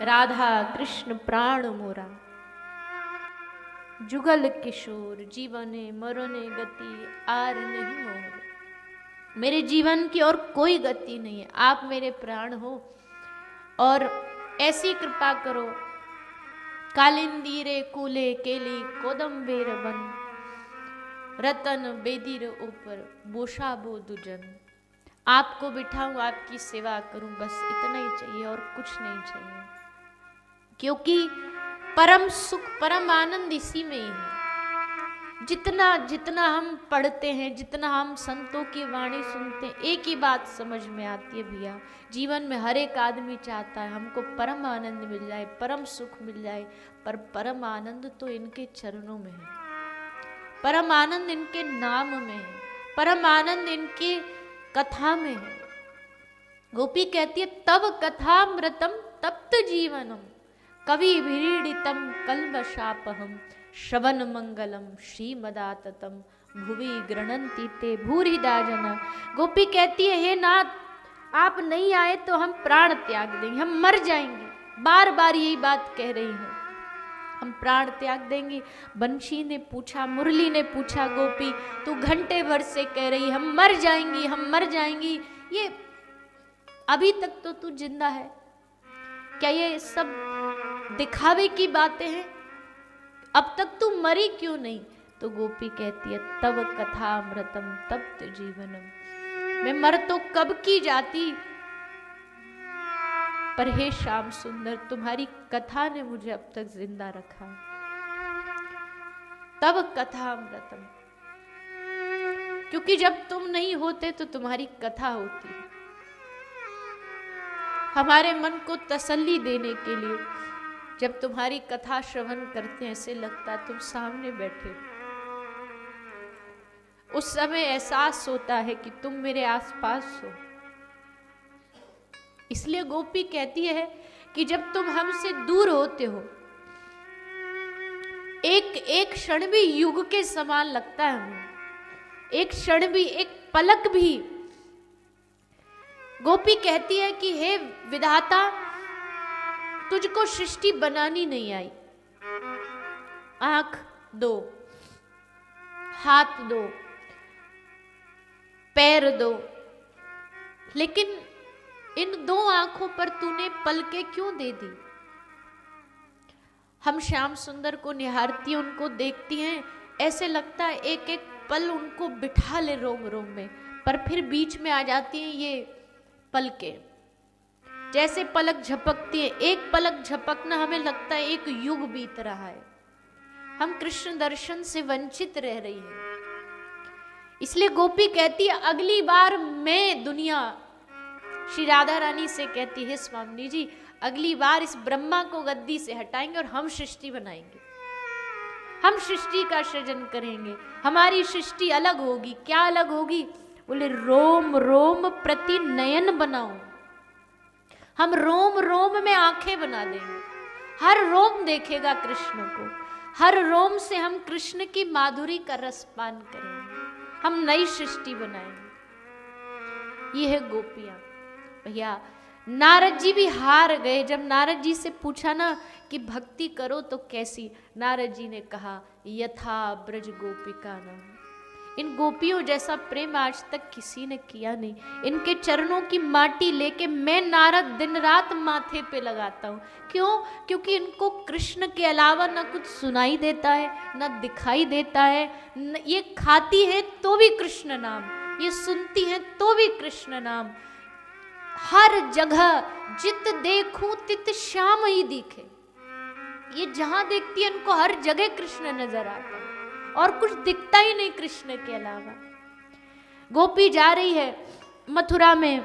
राधा कृष्ण प्राण मोरा, जुगल किशोर जीवने मरने गति आर नहीं मोर। मेरे जीवन की और कोई गति नहीं है, आप मेरे प्राण हो और ऐसी कृपा करो। कालिंदी कूले केली कोदम्बेर बन, रतन बेदीर ऊपर बोशा बो दुजन। आपको बिठाऊं, आपकी सेवा करूं, बस इतना ही चाहिए और कुछ नहीं चाहिए, क्योंकि परम सुख परम आनंद इसी में ही है। जितना जितना हम पढ़ते हैं, जितना हम संतों की वाणी सुनते हैं, एक ही बात समझ में आती है भैया, जीवन में हर एक आदमी चाहता है हमको परम आनंद मिल जाए, परम सुख मिल जाए, पर परम आनंद तो इनके चरणों में है, परम आनंद इनके नाम में है, परम आनंद इनकी कथा में है। गोपी कहती है तब कथामृतम तप्त जीवनम, कवि भीड़ितम कल्मषापहम, श्रवण मंगलम श्रीमदाततम, भुवि गृणन्ति ते भूरिदा जना। गोपी कहती है हे नाथ, आप नहीं आए तो हम प्राण त्याग देंगे, हम मर जाएंगे। बार बार यही बात कह रही हैं, हम प्राण त्याग देंगे। बंशी ने पूछा, मुरली ने पूछा, गोपी तू घंटे भर से कह रही हम मर जाएंगी, हम मर जाएंगी, ये अभी तक तो तू जिंदा है, क्या ये सब दिखावे की बातें हैं? अब तक तू मरी क्यों नहीं? तो गोपी कहती है तब कथामृतम तप्त जीवनम, मैं मर तो कब की जाती, पर हे श्याम सुंदर तुम्हारी कथा ने मुझे अब तक जिंदा रखा। तब कथामृतम, क्योंकि जब तुम नहीं होते तो तुम्हारी कथा होती है, हमारे मन को तसल्ली देने के लिए। जब तुम्हारी कथा श्रवण करते हैं ऐसे लगता है तुम सामने बैठे, उस समय एहसास होता है कि तुम मेरे आसपास हो। इसलिए गोपी कहती है कि जब तुम हमसे दूर होते हो, एक एक क्षण भी युग के समान लगता है हमें, एक क्षण भी, एक पलक भी। गोपी कहती है कि हे विधाता, तुझको सृष्टि बनानी नहीं आई, आंख दो, हाथ दो, पैर दो, लेकिन इन दो आंखों पर तूने पलके क्यों दे दी? हम श्याम सुंदर को निहारती हैं, उनको देखती हैं, ऐसे लगता है एक एक पल उनको बिठा ले रोम रोम में, पर फिर बीच में आ जाती हैं ये पलके। जैसे पलक झपकती है, एक पलक झपकना हमें लगता है एक युग बीत रहा है, हम कृष्ण दर्शन से वंचित रह रही हैं। इसलिए गोपी कहती है अगली बार मैं दुनिया, श्री राधा रानी से कहती है स्वामी जी अगली बार इस ब्रह्मा को गद्दी से हटाएंगे और हम सृष्टि बनाएंगे, हम सृष्टि का सृजन करेंगे, हमारी सृष्टि अलग होगी। क्या अलग होगी? बोले रोम रोम प्रति नयन बनाओ, हम रोम रोम में आंखें बना देंगे, हर रोम देखेगा कृष्ण को, हर रोम से हम कृष्ण की माधुरी का रसपान करेंगे, हम नई सृष्टि बनाएंगे। ये है गोपियां। भैया नारद जी भी हार गए, जब नारद जी से पूछा ना कि भक्ति करो तो कैसी, नारद जी ने कहा यथा ब्रज गोपिका नाम, इन गोपियों जैसा प्रेम आज तक किसी ने किया नहीं। इनके चरणों की माटी लेके मैं नारद दिन रात माथे पे लगाता हूँ। क्यों? क्योंकि इनको कृष्ण के अलावा ना कुछ सुनाई देता है, ना दिखाई देता है। ये खाती है तो भी कृष्ण नाम, ये सुनती है तो भी कृष्ण नाम। हर जगह जित देखूं तित श्याम ही दिखे, ये जहां देखती है इनको हर जगह कृष्ण नजर आता है और कुछ दिखता ही नहीं कृष्ण के अलावा। गोपी जा रही है मथुरा में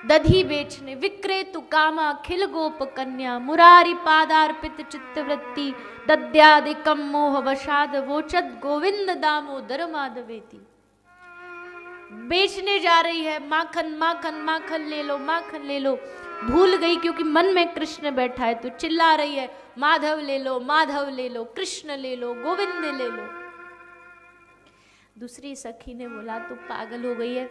दधी बेचने, विक्रेतु कामा अखिल गोप कन्या, मुरारी पादार्पित चित्तवृत्ति, दद्यादिकम मोह वशाद वोचद गोविंद दामोदर माधवेति। बेचने जा रही है, माखन माखन माखन ले लो, माखन ले लो। भूल गई क्योंकि मन में कृष्ण बैठा है तो चिल्ला रही है माधव ले लो, माधव ले लो, कृष्ण ले लो, गोविंद ले लो। दूसरी सखी ने बोला तू पागल हो गई है,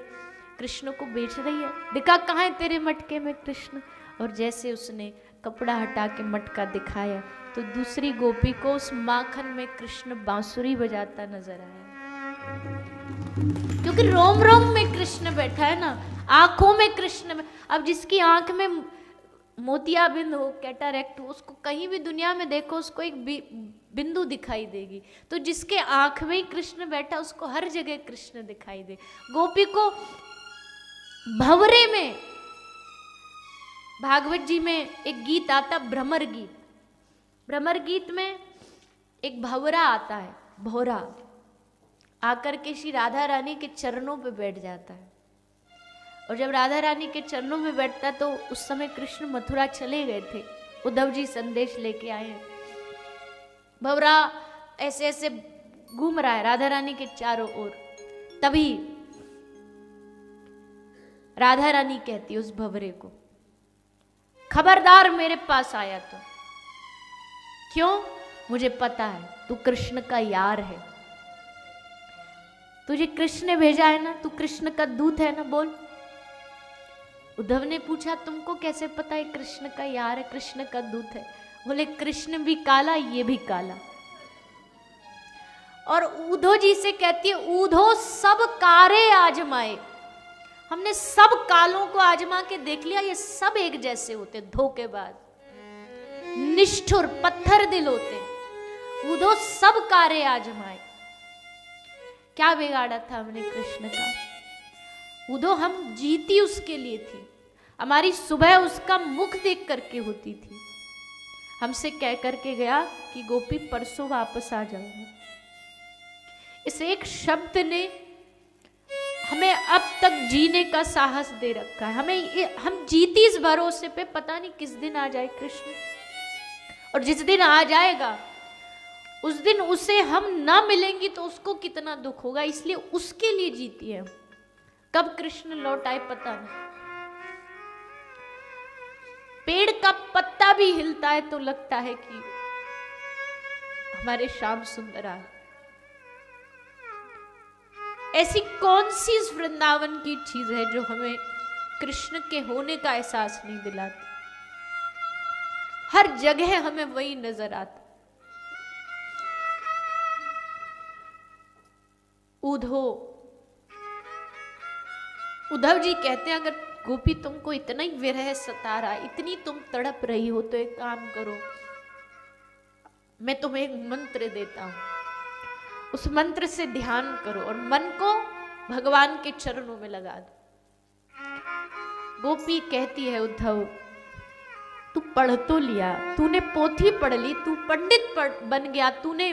कृष्ण को बेच रही है, दिखा कहाँ है तेरे मटके में कृष्ण। और जैसे उसने कपड़ा हटा के मटका दिखाया तो दूसरी गोपी को उस माखन में कृष्ण बांसुरी बजाता नजर आया। क्योंकि रोम रोम में कृष्ण बैठा है ना, आंखों में कृष्ण में। अब जिसकी आंख में मोतियाबिंद हो, कैटरैक्ट हो, उसको कहीं भी दुनिया में देखो उसको एक बिंदु दिखाई देगी। तो जिसके आंख में ही कृष्ण बैठा उसको हर जगह कृष्ण दिखाई दे। गोपी को भंवरे में, भागवत जी में एक गीत आता भ्रमर गीत। भ्रमर गीत में एक भंवरा आता है, भौरा आकर के श्री राधा रानी के चरणों पे बैठ जाता है। और जब राधा रानी के चरणों में बैठता तो उस समय कृष्ण मथुरा चले गए थे, उद्धव जी संदेश लेके आए हैं। भंवरा ऐसे ऐसे घूम रहा है राधा रानी के चारों ओर। तभी राधा रानी कहती है उस भंवरे को, खबरदार मेरे पास आया तो। क्यों? मुझे पता है तू कृष्ण का यार है, तुझे कृष्ण ने भेजा है ना, तू कृष्ण का दूत है ना, बोल। उद्धव ने पूछा तुमको कैसे पता है कृष्ण का यार है, कृष्ण का दूत है? बोले कृष्ण भी काला, ये भी काला। और उद्धव जी से कहती है, उद्धव सब कारे आजमाए, हमने सब कालों को आजमा के देख लिया, ये सब एक जैसे होते, धोखेबाज, निष्ठुर, पत्थर दिल होते। उद्धव सब कारे आजमाए, क्या बिगाड़ा था हमने कृष्ण का? उद्धव हम जीती उसके लिए थी, हमारी सुबह उसका मुख देख करके होती थी। हमसे कह करके गया कि गोपी परसों वापस आ जाऊंगा। इस एक शब्द ने हमें अब तक जीने का साहस दे रखा है। हम जीती इस भरोसे पे, पता नहीं किस दिन आ जाए कृष्ण। और जिस दिन आ जाएगा उस दिन उसे हम ना मिलेंगी तो उसको कितना दुख होगा, इसलिए उसके लिए जीती है। कब कृष्ण लौट आए पता नहीं। पेड़ का पत्ता भी हिलता है तो लगता है कि हमारे श्याम सुंदर आए। ऐसी कौन सी इस वृंदावन की चीज है जो हमें कृष्ण के होने का एहसास नहीं दिलाती? हर जगह हमें वही नजर आता। उद्धव जी कहते हैं अगर गोपी तुमको इतना ही विरह सता रहा, इतनी तुम तड़प रही हो तो एक काम करो, मैं तुम्हें एक मंत्र देता हूं, उस मंत्र से ध्यान करो और मन को भगवान के चरणों में लगा दो। गोपी कहती है उद्धव तू पढ़ तो लिया, तूने पोथी पढ़ ली, तू पंडित बन गया, तूने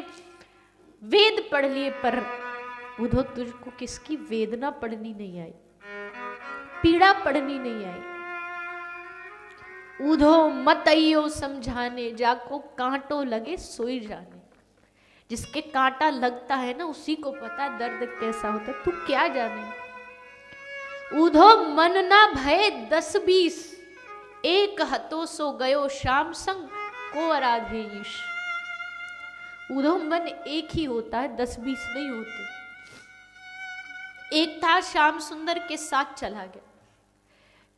वेद पढ़ लिए, पर उद्धव तुझको किसकी वेदना पढ़नी नहीं आई, पीड़ा पढ़नी नहीं आई। उद्धव मत आइयो समझाने, जाको कांटो लगे सोई जाने। जिसके कांटा लगता है ना उसी को पता है दर्द कैसा होता है, तू क्या जाने। उद्धव मन ना भय 10-20, एक हतो सो गयो श्याम संग को आराधे ईश। उद्धव मन एक ही होता है, 10-20 नहीं होते। एक था श्याम सुंदर के साथ चला गया,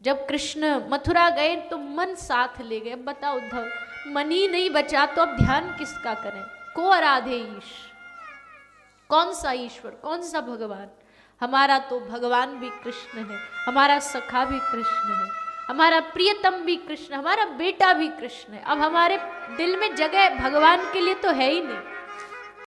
जब कृष्ण मथुरा गए तो मन साथ ले गए। बताओ उद्धव, मन ही नहीं बचा तो अब ध्यान किसका करें? को आराधे ईश, कौन सा ईश्वर, कौन सा भगवान? हमारा तो भगवान भी कृष्ण है, हमारा सखा भी कृष्ण है, हमारा प्रियतम भी कृष्ण, हमारा बेटा भी कृष्ण है। अब हमारे दिल में जगह भगवान के लिए तो है ही नहीं।